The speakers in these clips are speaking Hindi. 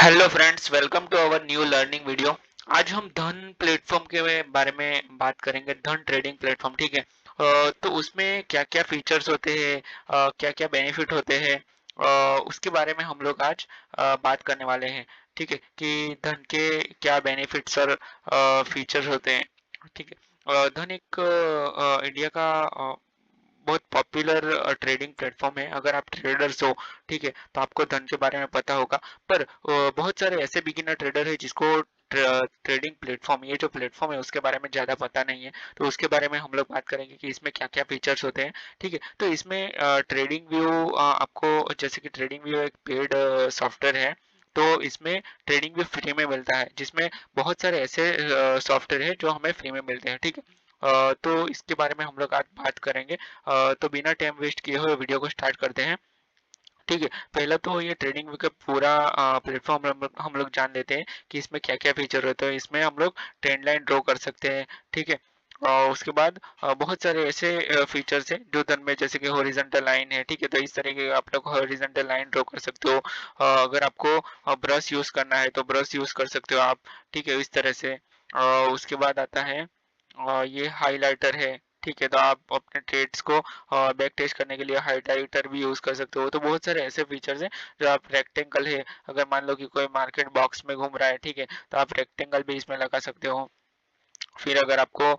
Hello friends, welcome to our new learning video. आज हम धन प्लेटफॉर्म के बारे में बात करेंगे। धन ट्रेडिंग प्लेटफॉर्म, ठीक है। तो उसमें क्या क्या फीचर्स होते हैं, क्या क्या बेनिफिट होते हैं, उसके बारे में हम लोग आज बात करने वाले हैं। ठीक है कि धन के क्या बेनिफिट्स और फीचर्स होते हैं। ठीक है। धन एक इंडिया का बहुत पॉपुलर ट्रेडिंग प्लेटफॉर्म है। अगर आप ट्रेडर्स हो, ठीक है, तो आपको धन के बारे में पता होगा। पर बहुत सारे ऐसे बिगिनर ट्रेडर है जिसको ट्रेडिंग प्लेटफॉर्म, ये जो प्लेटफॉर्म है उसके बारे में ज़्यादा पता नहीं है। तो उसके बारे में हम लोग बात करेंगे कि इसमें क्या क्या फीचर्स होते हैं। ठीक है, तो इसमें ट्रेडिंग व्यू आपको, जैसे कि ट्रेडिंग व्यू एक पेड सॉफ्टवेयर है। तो इसमें ट्रेडिंग व्यू फ्री में मिलता है, जिसमें बहुत सारे ऐसे सॉफ्टवेयर है जो हमें फ्री में मिलते हैं। ठीक है। तो इसके बारे में हम लोग आज बात करेंगे। तो बिना टाइम वेस्ट किए हुए वीडियो को स्टार्ट करते हैं। ठीक है। पहला तो ये ट्रेडिंग व्यू का पूरा प्लेटफॉर्म हम लोग जान लेते हैं कि इसमें क्या क्या फीचर होते हैं। इसमें हम लोग ट्रेंड लाइन ड्रॉ कर सकते हैं। ठीक है। और उसके बाद बहुत सारे ऐसे फीचर्स हैं जो धन में, जैसे कि हॉरिजॉन्टल लाइन है। ठीक है, तो इस तरह के आप लोग हॉरिजॉन्टल लाइन ड्रॉ कर सकते हो। अगर आपको ब्रश यूज करना है तो ब्रश यूज कर सकते हो आप। ठीक है, इस तरह से। उसके बाद आता है ये हाइलाइटर है। ठीक है, तो आप अपने ट्रेड्स को बैक टेस्ट करने के लिए हाइलाइटर भी यूज कर सकते हो। तो बहुत सारे ऐसे फीचर्स हैं जो आप, रेक्टेंगल है, अगर मान लो कि कोई मार्केट बॉक्स में घूम रहा है, ठीक है, तो आप रेक्टेंगल भी इसमें लगा सकते हो। फिर अगर आपको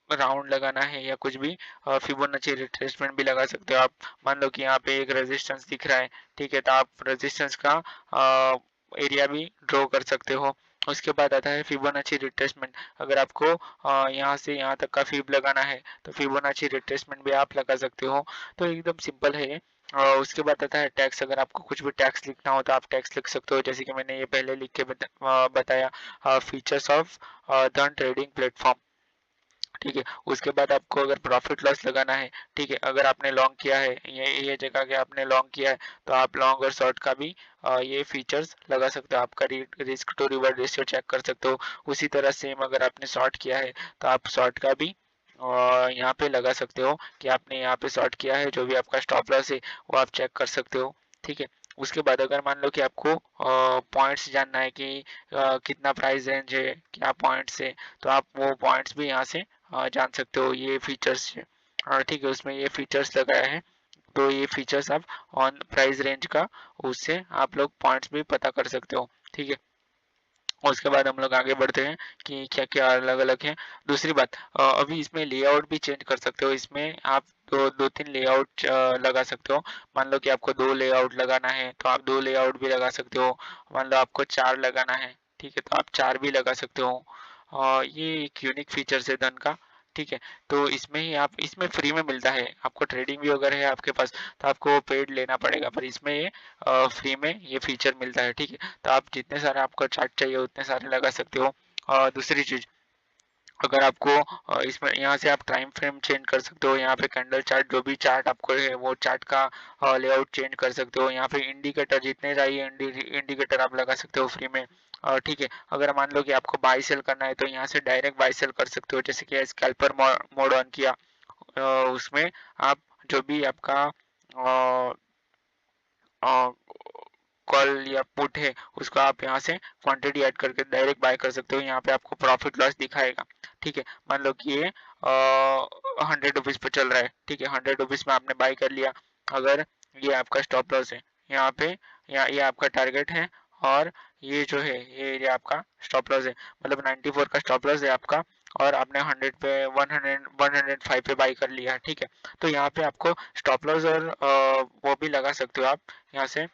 राउंड लगाना है या कुछ भी, फिबोनाची रिट्रेसमेंट भी लगा सकते हो आप। मान लो कि यहाँ पे एक रेजिस्टेंस दिख रहा है, ठीक है, तो आप रेजिस्टेंस का एरिया भी ड्रॉ कर सकते हो। उसके बाद आता है फिबोनाची रिट्रेसमेंट। अगर आपको यहाँ से यहाँ तक का फिब लगाना है तो फिबोनाची रिट्रेसमेंट भी आप लगा सकते हो। तो एकदम सिंपल है ये। उसके बाद आता है टैक्स। अगर आपको कुछ भी टैक्स लिखना हो तो आप टैक्स लिख सकते हो, जैसे कि मैंने ये पहले लिख के बताया, फीचर्स ऑफ धन ट्रेडिंग प्लेटफॉर्म। ठीक है। उसके बाद आपको अगर प्रॉफिट लॉस लगाना है, ठीक है, अगर आपने लॉन्ग किया है, ये जगह के आपने लॉन्ग किया है, तो आप लॉन्ग और शॉर्ट का भी ये फीचर्स लगा सकते हो। आपका risk to reward ratio check कर सकते हो। उसी तरह सेम अगर आपने शॉर्ट किया है तो आप शॉर्ट का भी यहाँ पे लगा सकते हो कि आपने यहाँ पे शॉर्ट किया है। जो भी आपका स्टॉप लॉस है वो आप चेक कर सकते हो। ठीक है। उसके बाद अगर मान लो कि आपको पॉइंट्स जानना है कि कितना प्राइस रेंज है, क्या पॉइंट्स है, तो आप वो पॉइंट्स भी यहाँ से जान सकते हो ये फीचर्स से। ठीक है, उसमें ये फीचर्स लगाया है। तो ये फीचर्स आप ऑन प्राइस रेंज का, उससे आप लोग पॉइंट्स भी पता कर सकते हो। ठीक है। उसके बाद हम लोग आगे बढ़ते हैं कि क्या क्या अलग अलग है। दूसरी बात, अभी इसमें लेआउट भी चेंज कर सकते हो। इसमें आप दो दो तीन लेआउट लगा सकते हो। मान लो कि आपको दो लेआउट लगाना है तो आप दो लेआउट भी लगा सकते हो। मान लो आपको चार लगाना है, ठीक है, तो आप चार भी लगा सकते हो। ये एक यूनिक फीचर है धन का। ठीक है। तो इसमें ही आप, इसमें फ्री में मिलता है आपको। ट्रेडिंग भी अगर है आपके पास तो आपको पेड लेना पड़ेगा, पर इसमें ये फ्री में ये फीचर मिलता है। ठीक है। तो आप जितने सारे आपको चार्ट चाहिए उतने सारे लगा सकते हो। और दूसरी चीज, अगर आपको इसमें यहाँ से आप टाइम फ्रेम चेंज कर सकते हो। यहाँ पे कैंडल चार्ट, जो भी चार्ट आपको है वो चार्ट का लेआउट चेंज कर सकते हो। यहाँ पे इंडिकेटर जितने चाहिए इंडिकेटर आप लगा सकते हो फ्री में। ठीक है। अगर मान लो कि आपको बाई सेल करना है तो यहाँ से डायरेक्ट बाई सेल कर सकते हो, जैसे कि स्कैल्पर मोड ऑन किया। उसमें आप जो भी आपका कॉल या पुट है उसको आप यहाँ से क्वांटिटी ऐड करके डायरेक्ट बाय कर सकते हो। यहाँ पे आपको प्रॉफिट लॉस दिखाएगा। ठीक है। मान लो कि ये 100 रुपीज पे चल रहा है, ठीक है, 100 रुपीज में आपने बाय कर लिया। अगर ये आपका स्टॉप लॉस है यहाँ पे, या ये आपका टारगेट है, और ये जो है ये एरिया आपका स्टॉप लॉस है, मतलब 94 का स्टॉप लॉस है आपका, और आपने 100 पे 105 पे बाई कर लिया। ठीक है। तो यहाँ पे आपको स्टॉप लॉस और वो भी लगा सकते हो आप यहाँ से।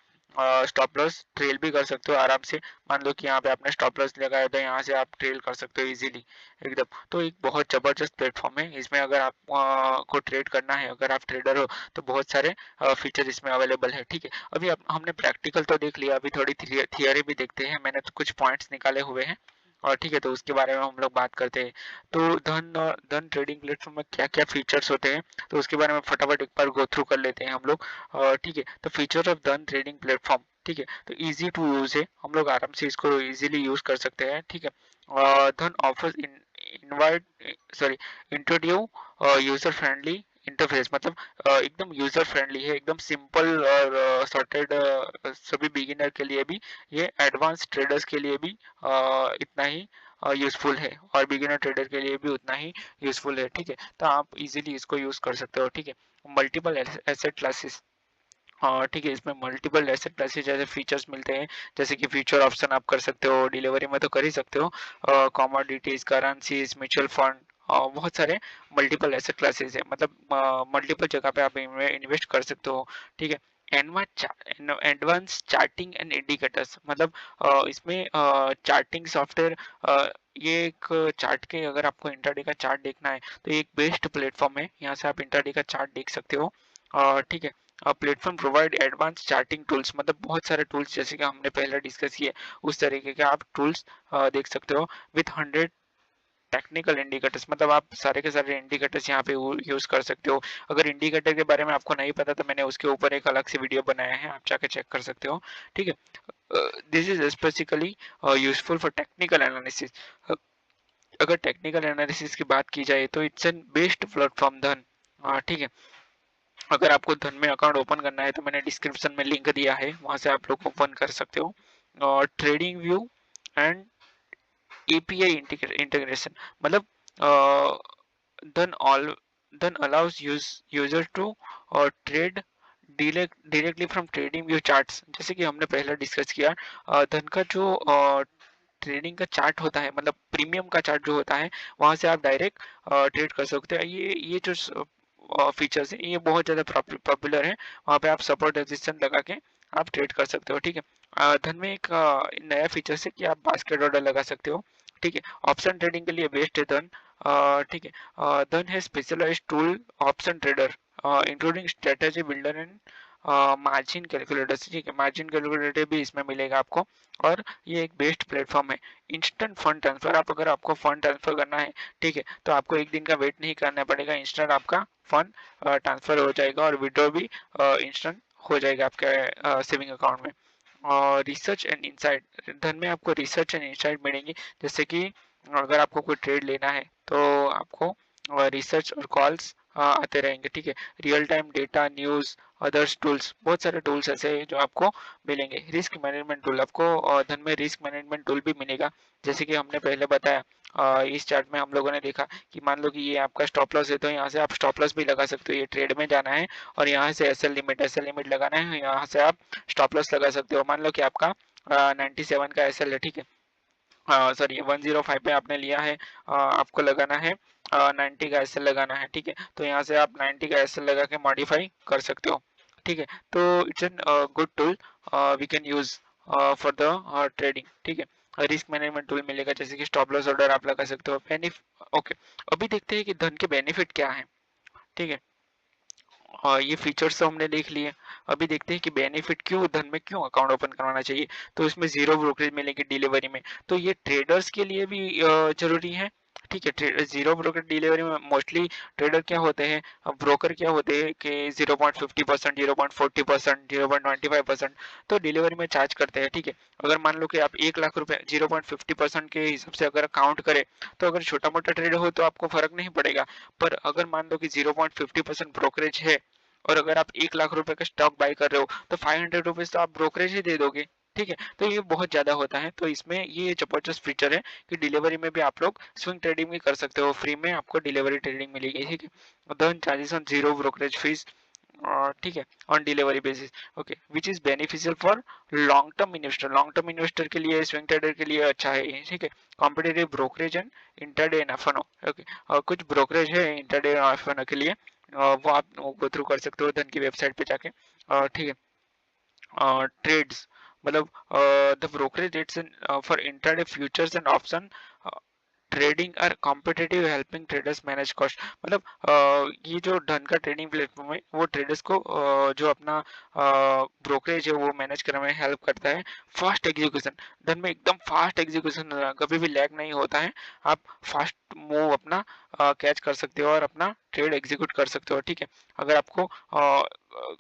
स्टॉप लॉस ट्रेल भी कर सकते हो आराम से। मान लो कि यहाँ पे आपने स्टॉप लॉस लगाया तो यहाँ से आप ट्रेल कर सकते हो इजीली एकदम। तो एक बहुत जबरदस्त प्लेटफॉर्म है। इसमें अगर आप को ट्रेड करना है, अगर आप ट्रेडर हो, तो बहुत सारे फीचर इसमें अवेलेबल है। ठीक है। अभी हमने प्रैक्टिकल तो देख लिया, अभी थोड़ी थियरी भी देखते हैं। मैंने तो कुछ पॉइंट्स निकाले हुए हैं, और ठीक है, तो उसके बारे में हम लोग बात करते हैं। तो धन ट्रेडिंग प्लेटफॉर्म में क्या क्या फीचर्स होते हैं, तो उसके बारे में फटाफट एक बार गो थ्रू कर लेते हैं हम लोग। ठीक है। तो फीचर ऑफ धन ट्रेडिंग प्लेटफॉर्म, ठीक है, तो इजी टू यूज है, हम लोग आराम से इसको इजीली यूज कर सकते हैं। ठीक है। धन offers invite sorry introduce user friendly interface मतलब एकदम यूजर फ्रेंडली है, एकदम सिंपल और सॉर्टेड, सभी बिगिनर के लिए भी, ये एडवांस ट्रेडर्स के लिए भी इतना ही यूजफुल है, और बिगिनर ट्रेडर के लिए भी उतना ही यूजफुल है। ठीक है, तो आप इजीली इसको यूज कर सकते हो। ठीक है, मल्टीपल एसेट क्लासेस, हाँ ठीक है, इसमें मल्टीपल एसेट क्लासेस जैसे फीचर्स मिलते हैं, जैसे कि फ्यूचर ऑप्शन आप कर सकते हो, डिलीवरी में तो कर ही सकते हो, कमोडिटीज, करेंसीज, म्यूचुअल फंड, बहुत सारे मल्टीपल एसेट क्लासेस है, मतलब मल्टीपल जगह पे आप इन्वेस्ट कर सकते हो। ठीक है, एडवांस चार्टिंग एंड इंडिकेटर्स, मतलब इसमें चार्टिंग सॉफ्टवेयर, ये एक चार्ट के, अगर आपको इंट्राडे का चार्ट देखना है तो ये एक बेस्ट प्लेटफॉर्म है, यहाँ से आप इंट्राडे का चार्ट देख सकते हो। ठीक है, platform provide advance charting tools, मतलब बहुत सारे टूल्स जैसे कि हमने पहले डिस्कस किए उस तरीके के आप टूल्स देख सकते हो, विथ 100 टेक्निकल इंडिकेटर्स, मतलब आप सारे के सारे इंडिकेटर्स यहाँ पे यूज कर सकते हो। अगर इंडिकेटर के बारे में आपको नहीं पता तो मैंने उसके ऊपर एक अलग से वीडियो बनाया है, आप जाके चेक कर सकते हो। ठीक है, this is specifically useful for technical analysis. अगर टेक्निकल एनालिसिस की बात की जाए तो इट्स एन बेस्ट प्लेटफॉर्म धन। ठीक है, अगर आपको धन में अकाउंट ओपन करना है तो मैंने डिस्क्रिप्शन में लिंक दिया है, वहां से आप लोग ओपन कर सकते हो। और TradingView and API integration, मतलब Dhan all Dhan allows user to trade directly from TradingView charts, जैसे कि हमने पहले डिस्कस किया, धन का जो ट्रेडिंग का चार्ट होता है, मतलब प्रीमियम का चार्ट जो होता है, वहां से आप डायरेक्ट ट्रेड कर सकते हो। ये जो फीचर्स है ये बहुत ज़्यादा पॉपुलर है, वहाँ पे आप सपोर्ट रेजिस्टेंस लगा के आप ट्रेड कर सकते हो। ठीक है, धन में एक नया फीचर है कि आप बास्केट ऑर्डर लगा सकते हो। ठीक है, ऑप्शन ट्रेडिंग के लिए बेस्ट है धन। ठीक है, धन है specialised tool option trader, including strategy builder and margin calculator. ठीक है, मार्जिन कैलकुलेटर भी इसमें मिलेगा आपको, और ये एक बेस्ट प्लेटफॉर्म है। इंस्टेंट फंड ट्रांसफर, आप अगर आपको फंड ट्रांसफर करना है, ठीक है, तो आपको एक दिन का वेट नहीं करना पड़ेगा, इंस्टेंट आपका फंड ट्रांसफर हो जाएगा, और विड्रॉ भी इंस्टेंट हो जाएगा आपके सेविंग अकाउंट में। और रिसर्च एंड इंसाइट, धन में आपको रिसर्च एंड इंसाइट मिलेंगे, जैसे कि अगर आपको कोई ट्रेड लेना है तो आपको रिसर्च और कॉल्स आते रहेंगे। ठीक है, real time data, news, others tools, बहुत सारे टूल्स ऐसे हैं जो आपको मिलेंगे। रिस्क मैनेजमेंट टूल, आपको धन में रिस्क मैनेजमेंट टूल भी मिलेगा, जैसे कि हमने पहले बताया, इस चार्ट में हम लोगों ने देखा कि मान लो कि ये आपका स्टॉप लॉस है, तो यहाँ से आप स्टॉप लॉस भी लगा सकते हो, ये ट्रेड में जाना है और यहाँ से एसएल लिमिट लगाना है, यहाँ से आप स्टॉप लॉस लगा सकते हो। मान लो कि आपका 97 का एसएल है, ठीक है, सॉरी 105 पे आपने लिया है, आपको लगाना है 90 का एसएल लगाना है। ठीक है, तो यहाँ से आप 90 का एसएल लगा के मॉडिफाई कर सकते हो। ठीक है, तो it's an good tool we can use for the trading. ठीक है, रिस्क मैनेजमेंट टूल मिलेगा, जैसे कि स्टॉप लॉस ऑर्डर आप लगा सकते हो। ओके, अभी देखते हैं कि धन के बेनिफिट क्या है। ठीक है, ये फीचर्स तो हमने देख लिए, अभी देखते हैं कि बेनिफिट क्यों, धन में क्यों अकाउंट ओपन करवाना चाहिए। तो इसमें जीरो ब्रोकरेज मिलेगी डिलीवरी में, तो ये ट्रेडर्स के लिए भी जरूरी है। ठीक है, जीरो ब्रोकर डिलीवरी में मोस्टली ट्रेडर क्या होते हैं, ब्रोकर क्या होते हैं कि 0.50%, 0.40%, 0.25% तो डिलीवरी में चार्ज करते हैं। ठीक है, अगर मान लो कि आप 1 लाख रुपए 0.50% के हिसाब से अगर काउंट करें, तो अगर छोटा मोटा ट्रेड हो तो आपको फर्क नहीं पड़ेगा, पर अगर मान लो कि 0.50% ब्रोकरेज है, और अगर आप 1 लाख रुपए का स्टॉक बाय कर रहे हो तो 500 रुपीज तो आप ब्रोकरेज ही दे दोगे। ठीक है, तो ये बहुत ज्यादा होता है, तो इसमें ये जबरदस्त फीचर है कि डिलीवरी में भी आप लोग स्विंग ट्रेडिंग भी कर सकते हो, फ्री में आपको डिलीवरी ट्रेडिंग मिलेगी। ठीक है, then charges on zero brokerage fees, ठीक है, on delivery basis. Okay, which is beneficial for long term investor के लिए, स्विंग ट्रेडर के लिए अच्छा है ये। ठीक है, competitive brokerage and intraday and FNO. Okay, कुछ ब्रोकरेज है इंटरडे और एफएनओ के लिए, वो आप गो थ्रू कर सकते हो धन की वेबसाइट पे जाके। ठीक है, ट्रेड्स, मतलब the brokerage rates for intraday futures and option trading are competitive, helping traders manage cost, मतलब ये जो धन का ट्रेडिंग प्लेटफॉर्म है वो ट्रेडर्स को जो अपना ब्रोकरेज है वो मैनेज करने में हेल्प करता है। फास्ट एग्जीक्यूशन, धन में एकदम फास्ट एग्जीक्यूशन, कभी भी लैग नहीं होता है, आप फास्ट मूव अपना कैच कर सकते हो और अपना ट्रेड एग्जीक्यूट कर सकते हो। ठीक है, अगर आपको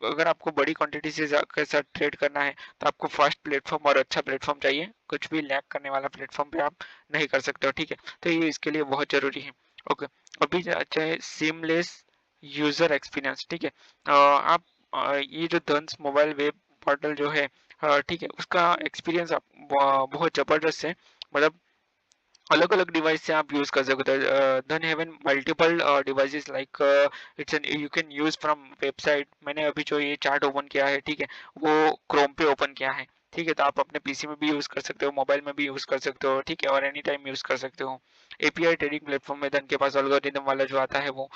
अगर आपको बड़ी क्वांटिटी से के साथ ट्रेड करना है तो आपको फास्ट प्लेटफॉर्म और अच्छा प्लेटफॉर्म चाहिए, कुछ भी लैग करने वाला प्लेटफॉर्म पे आप नहीं कर सकते हो। ठीक है, तो ये इसके लिए बहुत जरूरी है। ओके, अभी चाहे सीमलेस यूजर एक्सपीरियंस, ठीक है। आप ये जो धन्स मोबाइल वेब पोर्टल जो है, ठीक है, उसका एक्सपीरियंस आप बहुत जबरदस्त है। मतलब अलग अलग डिवाइस से आप यूज कर सकते हो। Then having multiple devices like it's an you can use from website. मैंने अभी जो ये चार्ट ओपन किया है, ठीक है, वो क्रोम पे ओपन किया है, ठीक है। तो आप अपने पीसी में भी यूज कर सकते हो, मोबाइल में भी यूज कर सकते हो, ठीक है, और एनी टाइम यूज कर सकते हो। एपीआई ट्रेडिंग प्लेटफॉर्म में धन के पास एल्गोरिथम वाला जो आता है वो,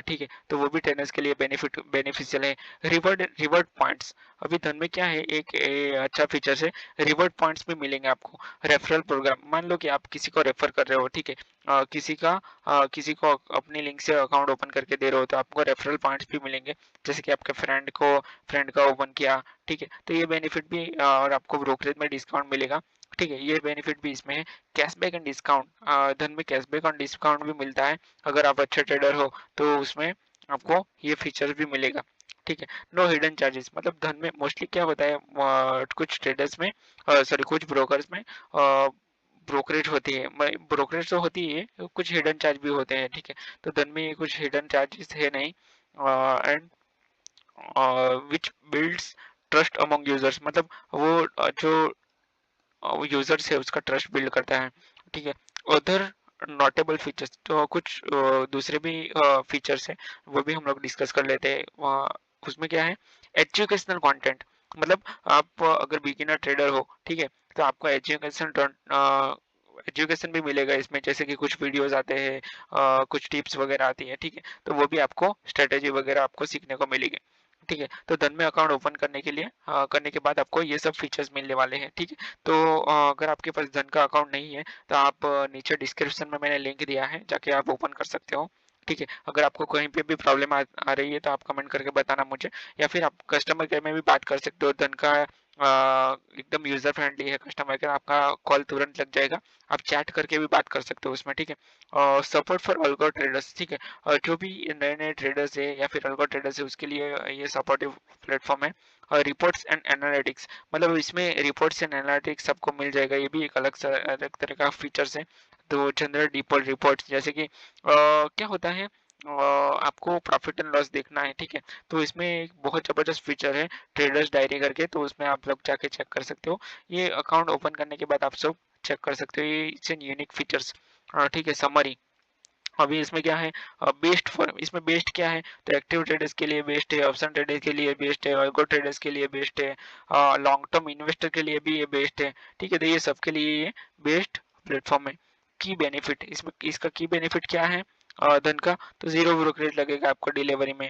ठीक है, तो वो भी ट्रेनर्स के लिए बेनिफिशियल है। रिवर्ड पॉइंट्स, अभी धन में क्या है, एक अच्छा फीचर है, रिवर्ड पॉइंट्स भी मिलेंगे आपको। रेफरल प्रोग्राम, मान लो कि आप किसी को रेफर कर रहे हो, ठीक है, किसी को अपनी लिंक से अकाउंट ओपन करके दे रहे हो, तो आपको रेफरल पॉइंट्स भी मिलेंगे। जैसे कि आपके फ्रेंड का ओपन किया, ठीक है, तो ये बेनिफिट भी, और आपको ब्रोकरेज में डिस्काउंट मिलेगा, ठीक है, ये बेनिफिट भी इसमें है। कैशबैक एंड डिस्काउंट, धन में कैशबैक और डिस्काउंट भी मिलता है। अगर आप अच्छे ट्रेडर हो तो उसमें आपको ये फीचर भी मिलेगा, ठीक है। नो हिडन चार्जेस, मतलब धन में मोस्टली क्या होता है, कुछ ट्रेडर्स में, सॉरी, कुछ ब्रोकर्स में ब्रोकरेज होती है, ब्रोकरेज तो होती है, कुछ हिडन चार्ज भी होते हैं, ठीक है। तो धन में ये कुछ हिडन चार्जेस है नहीं। And which builds trust among users, मतलब वो जो यूजर्स है उसका ट्रस्ट बिल्ड करता है, ठीक है। अदर नोटेबल फीचर्स, तो कुछ दूसरे भी फीचर्स है, वो भी हम लोग डिस्कस कर लेते हैं। उसमें क्या है, एजुकेशनल कंटेंट, मतलब आप अगर बिगिनर ट्रेडर हो, ठीक है, तो आपको एजुकेशन भी मिलेगा इसमें, जैसे कि कुछ वीडियोस आते हैं, कुछ टिप्स वगैरह आती है, ठीक है, तो वो भी आपको स्ट्रेटेजी वगैरह आपको सीखने को मिलेगी, ठीक है। तो धन में अकाउंट ओपन करने के लिए, करने के बाद आपको ये सब फीचर्स मिलने वाले हैं, ठीक है। तो अगर आपके पास धन का अकाउंट नहीं है तो आप नीचे डिस्क्रिप्शन में मैंने लिंक दिया है, जाके आप ओपन कर सकते हो, ठीक है। अगर आपको कहीं पे भी प्रॉब्लम आ रही है तो आप कमेंट करके बताना मुझे, या फिर आप कस्टमर केयर में भी बात कर सकते हो। धन का एकदम यूजर फ्रेंडली है कस्टमर केयर, आपका कॉल तुरंत लग जाएगा। आप चैट करके भी बात कर सकते हो उसमें, ठीक है। सपोर्ट फॉर अल्गो ट्रेडर्स, ठीक है, जो भी नए नए ट्रेडर्स है या फिर अल्गो ट्रेडर्स है उसके लिए ये सपोर्टिव प्लेटफॉर्म है। और रिपोर्ट्स एंड एनालिटिक्स, मतलब इसमें रिपोर्ट्स एंड एनालिटिक्स सबको मिल जाएगा, ये भी एक अलग तरह का फीचर्स है। तो जनरल डिपोल रिपोर्ट्स, जैसे कि क्या होता है, आपको प्रॉफिट एंड लॉस देखना है, ठीक है, तो इसमें एक बहुत जबरदस्त फीचर है, ट्रेडर्स डायरी करके, तो उसमें आप लोग जाके चेक कर सकते हो। ये अकाउंट ओपन करने के बाद आप सब चेक कर सकते हो, ये इट्स एन यूनिक फीचर्स, ठीक है। समरी, अभी इसमें क्या है, बेस्ट फॉर, इसमें बेस्ट क्या है, तो एक्टिव ट्रेडर्स के लिए बेस्ट है, ऑप्शन ट्रेडर्स के लिए बेस्ट है, अल्गो ट्रेडर्स के लिए बेस्ट है, लॉन्ग टर्म इन्वेस्टर के लिए भी ये बेस्ट है, ठीक है। तो ये सबके लिए ये बेस्ट प्लेटफॉर्म है। की बेनिफिट, इसमें इसका की बेनिफिट क्या है, धन का, तो जीरो ब्रोकरेज लगेगा आपको डिलीवरी में,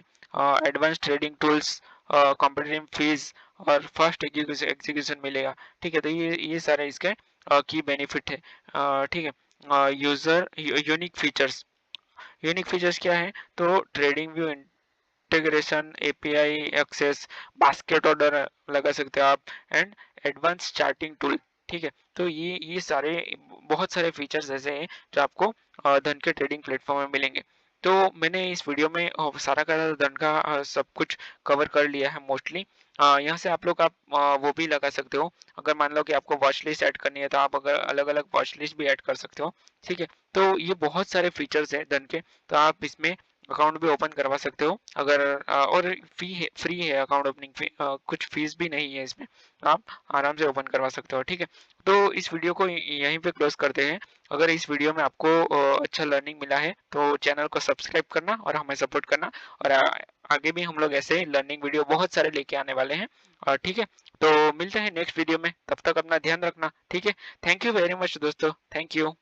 advance trading tools, competitive fees और फास्ट एग्जीक्यूशन मिलेगा, ठीक है। तो ये सारे इसके की बेनिफिट है, ठीक है। User unique features, unique features क्या है, तो TradingView integration, API access, basket order लगा सकते हो आप, एंड एडवांस चार्टिंग टूल, ठीक है। तो ये सारे बहुत सारे फीचर्स ऐसे हैं जो आपको धन के ट्रेडिंग प्लेटफॉर्म में मिलेंगे। तो मैंने इस वीडियो में सारा का धन का सब कुछ कवर कर लिया है मोस्टली। यहाँ से आप वो भी लगा सकते हो, अगर मान लो कि आपको वॉच लिस्ट ऐड करनी है तो आप अगर अलग अलग वॉच लिस्ट भी ऐड कर सकते हो, ठीक है। तो ये बहुत सारे फीचर्स हैं धन के, तो आप इसमें अकाउंट भी ओपन करवा सकते हो, अगर और फ्री है अकाउंट ओपनिंग फी, कुछ फीस भी नहीं है इसमें, तो आप आराम से ओपन करवा सकते हो, ठीक है। तो इस वीडियो को यहीं पे क्लोज करते हैं। अगर इस वीडियो में आपको अच्छा लर्निंग मिला है तो चैनल को सब्सक्राइब करना और हमें सपोर्ट करना, और आगे भी हम लोग ऐसे लर्निंग वीडियो बहुत सारे लेके आने वाले हैं, ठीक है। तो मिलते हैं नेक्स्ट वीडियो में, तब तक अपना ध्यान रखना, ठीक है। थैंक यू वेरी मच दोस्तों, थैंक यू।